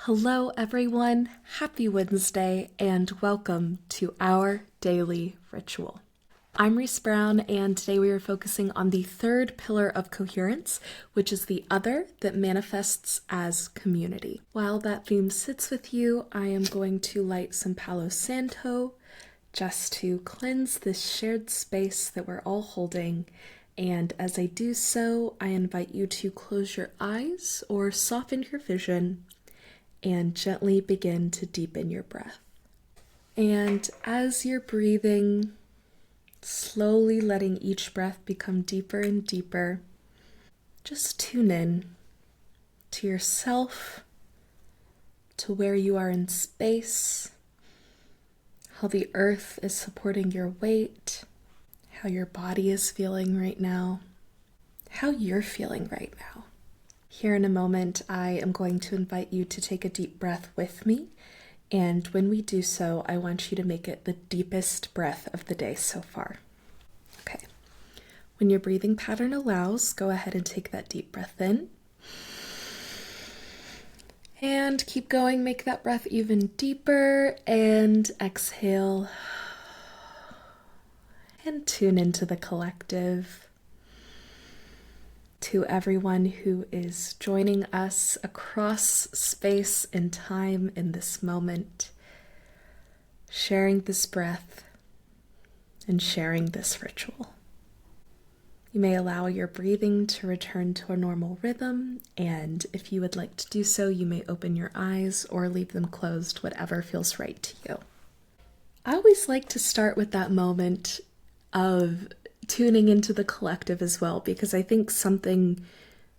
Hello, everyone. Happy Wednesday, and welcome to our daily ritual. I'm Reese Brown, and today we are focusing on the third pillar of coherence, which is the other that manifests as community. While that theme sits with you, I am going to light some Palo Santo just to cleanse this shared space that we're all holding. And as I do so, I invite you to close your eyes or soften your vision and gently begin to deepen your breath. And as you're breathing, slowly letting each breath become deeper and deeper, just tune in to yourself, to where you are in space, how the earth is supporting your weight, how your body is feeling right now, how you're feeling right now. Here in a moment, I am going to invite you to take a deep breath with me. And when we do so, I want you to make it the deepest breath of the day so far. Okay. When your breathing pattern allows, go ahead and take that deep breath in. And keep going. Make that breath even deeper. And exhale. And tune into the collective. To everyone who is joining us across space and time in this moment, sharing this breath and sharing this ritual. You may allow your breathing to return to a normal rhythm, and if you would like to do so, you may open your eyes or leave them closed, whatever feels right to you. I always like to start with that moment of tuning into the collective as well, because I think something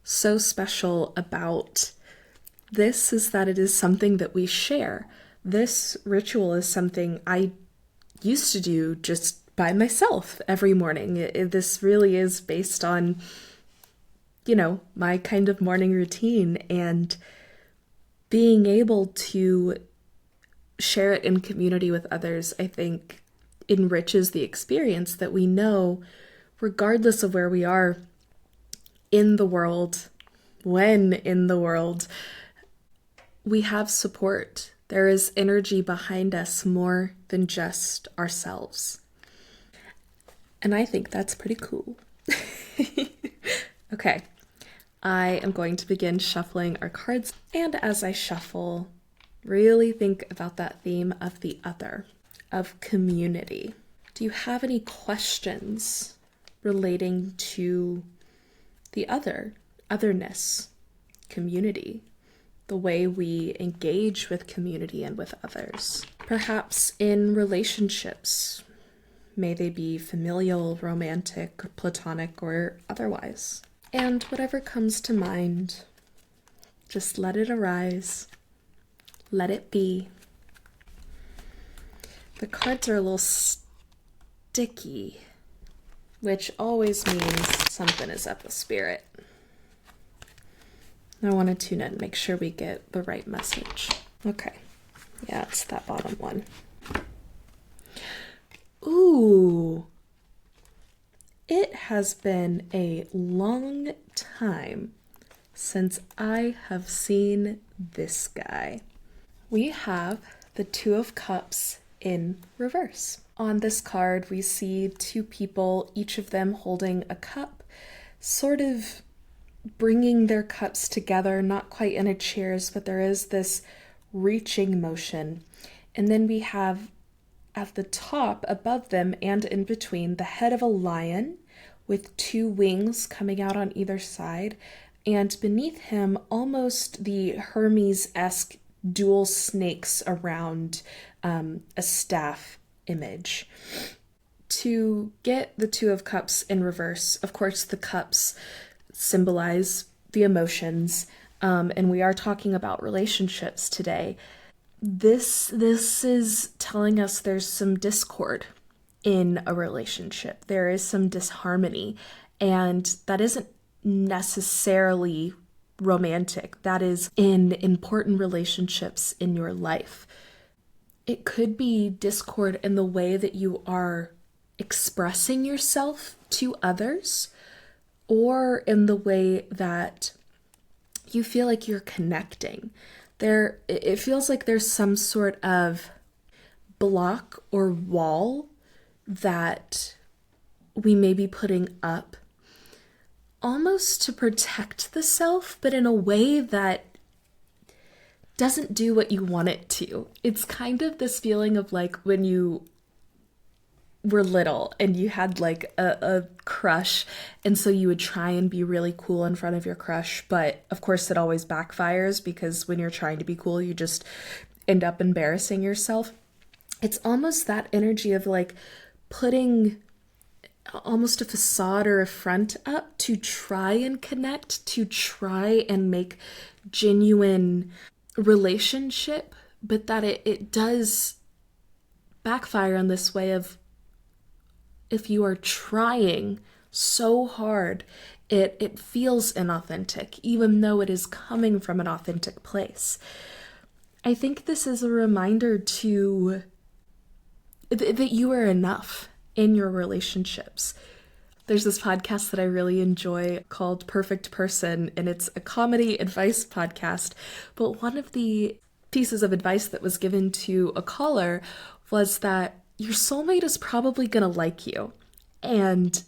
so special about this is that it is something that we share. This ritual is something I used to do just by myself every morning. This really is based on, my kind of morning routine, and being able to share it in community with others, I think, enriches the experience that we know, regardless of where we are in the world, when in the world, we have support. There is energy behind us more than just ourselves. And I think that's pretty cool. Okay, I am going to begin shuffling our cards. And as I shuffle, really think about that theme of the other, of community. Do you have any questions relating to the otherness, community, the way we engage with community and with others? Perhaps in relationships, may they be familial, romantic, platonic, or otherwise. And whatever comes to mind, just let it arise, let it be. The cards are a little sticky, which always means something is up with spirit. I want to tune in, make sure we get the right message. Okay, yeah, it's that bottom one. Ooh, it has been a long time since I have seen this guy. We have the Two of Cups in reverse. On this card, we see two people, each of them holding a cup, sort of bringing their cups together, not quite in a cheers, but there is this reaching motion. And then we have at the top, above them and in between, the head of a lion with two wings coming out on either side, and beneath him, almost the Hermes-esque dual snakes around a staff image. To get the Two of Cups in reverse, of course, the cups symbolize the emotions, and we are talking about relationships today. This is telling us there's some discord in a relationship. There is some disharmony, and that isn't necessarily romantic. That is in important relationships in your life. It could be discord in the way that you are expressing yourself to others, or in the way that you feel like you're connecting. It feels like there's some sort of block or wall that we may be putting up almost to protect the self, but in a way that doesn't do what you want it to. It's kind of this feeling of like when you were little and you had like a crush, and so you would try and be really cool in front of your crush, but of course it always backfires because when you're trying to be cool, you just end up embarrassing yourself. It's almost that energy of like putting almost a facade or a front up to try and connect, to try and make genuine relationship, but that it does backfire in this way of if you are trying so hard, it feels inauthentic, even though it is coming from an authentic place. I think this is a reminder to that you are enough in your relationships. There's this podcast that I really enjoy called Perfect Person, and it's a comedy advice podcast. But one of the pieces of advice that was given to a caller was that your soulmate is probably going to like you. And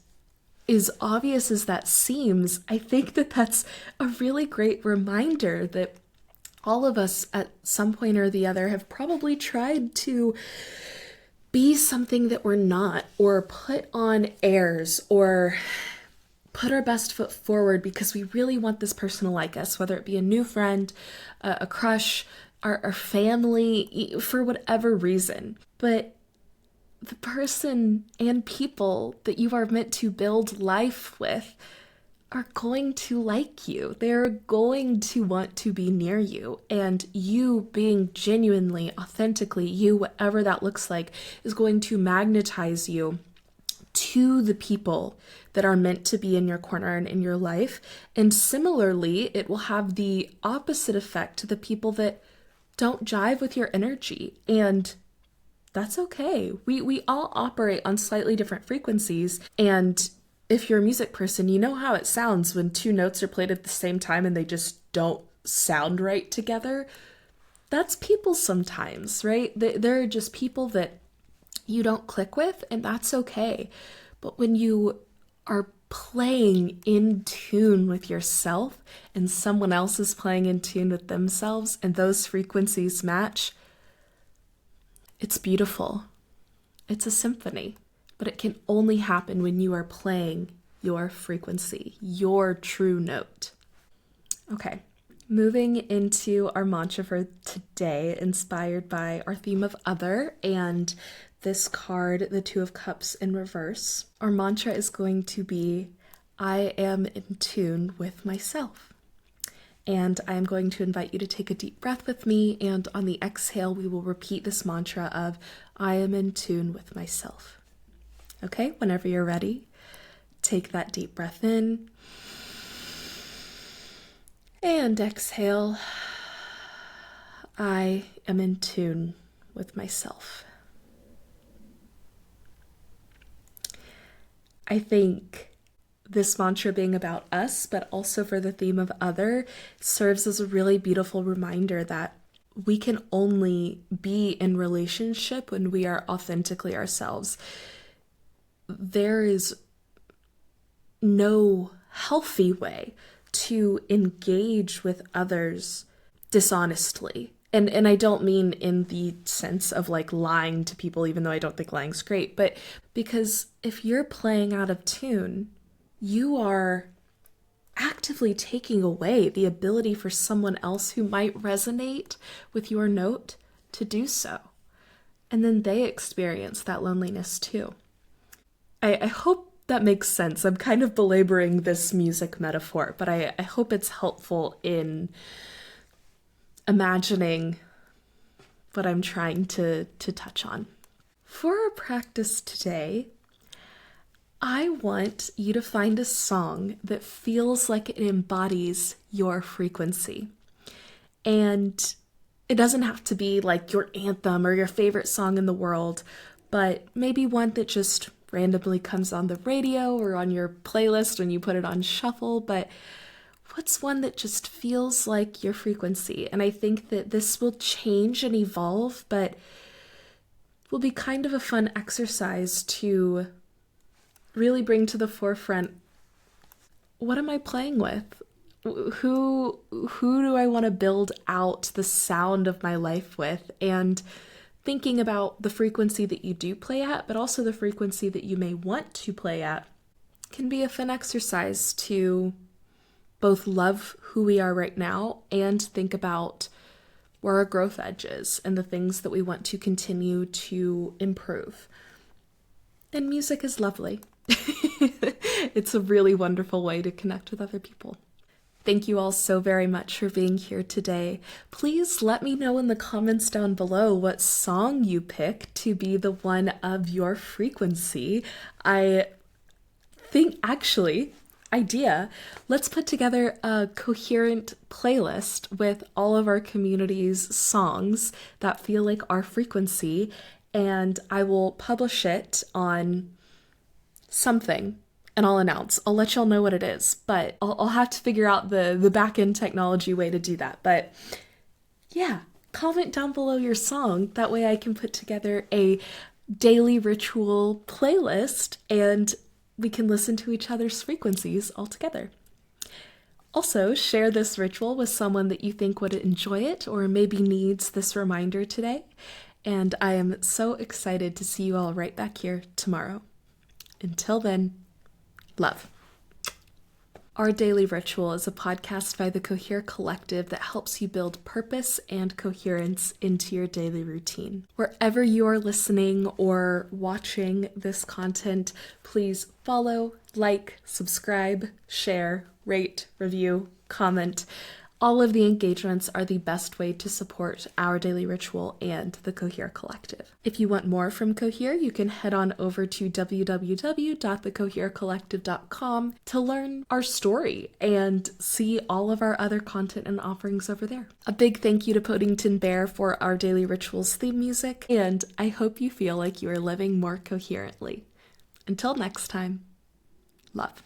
as obvious as that seems, I think that that's a really great reminder that all of us at some point or the other have probably tried to be something that we're not, or put on airs, or put our best foot forward because we really want this person to like us, whether it be a new friend, a crush, our family, for whatever reason. But the person and people that you are meant to build life with are going to like you. They're going to want to be near you. And you being genuinely, authentically you, whatever that looks like, is going to magnetize you to the people that are meant to be in your corner and in your life. And similarly, it will have the opposite effect to the people that don't jive with your energy. And that's okay. We all operate on slightly different frequencies. And if you're a music person, you know how it sounds when two notes are played at the same time and they just don't sound right together. That's people sometimes, right? There are just people that you don't click with, and that's okay. But when you are playing in tune with yourself and someone else is playing in tune with themselves and those frequencies match, it's beautiful. It's a symphony. But it can only happen when you are playing your frequency, your true note. Okay, moving into our mantra for today, inspired by our theme of other and this card, the Two of Cups in reverse. Our mantra is going to be, I am in tune with myself. And I'm going to invite you to take a deep breath with me, and on the exhale, we will repeat this mantra of, I am in tune with myself. Okay, whenever you're ready, take that deep breath in and exhale. I am in tune with myself. I think this mantra being about us, but also for the theme of other, serves as a really beautiful reminder that we can only be in relationship when we are authentically ourselves. There is no healthy way to engage with others dishonestly. And I don't mean in the sense of like lying to people, even though I don't think lying's great, but because if you're playing out of tune, you are actively taking away the ability for someone else who might resonate with your note to do so. And then they experience that loneliness too. I hope that makes sense. I'm kind of belaboring this music metaphor, but I hope it's helpful in imagining what I'm trying to touch on. For our practice today, I want you to find a song that feels like it embodies your frequency. And it doesn't have to be like your anthem or your favorite song in the world, but maybe one that just randomly comes on the radio or on your playlist when you put it on shuffle. But what's one that just feels like your frequency? And I think that this will change and evolve, but will be kind of a fun exercise to really bring to the forefront, what am I playing with? Who do I want to build out the sound of my life with? And thinking about the frequency that you do play at, but also the frequency that you may want to play at, can be a fun exercise to both love who we are right now and think about where our growth edge is and the things that we want to continue to improve. And music is lovely. It's a really wonderful way to connect with other people. Thank you all so very much for being here today. Please let me know in the comments down below what song you pick to be the one of your frequency. I think, actually, let's put together a coherent playlist with all of our community's songs that feel like our frequency, and I will publish it on something, and I'll let y'all know what it is, but I'll have to figure out the back-end technology way to do that. But yeah, comment down below your song. That way I can put together a daily ritual playlist and we can listen to each other's frequencies all together. Also, share this ritual with someone that you think would enjoy it or maybe needs this reminder today. And I am so excited to see you all right back here tomorrow. Until then, love. Our Daily Ritual is a podcast by the Cohere Collective that helps you build purpose and coherence into your daily routine. Wherever you are listening or watching this content, please follow, like, subscribe, share, rate, review, comment. All of the engagements are the best way to support our Daily Ritual and the Cohere Collective. If you want more from Cohere, you can head on over to www.thecoherecollective.com to learn our story and see all of our other content and offerings over there. A big thank you to Podington Bear for our Daily Rituals theme music, and I hope you feel like you are living more coherently. Until next time, love.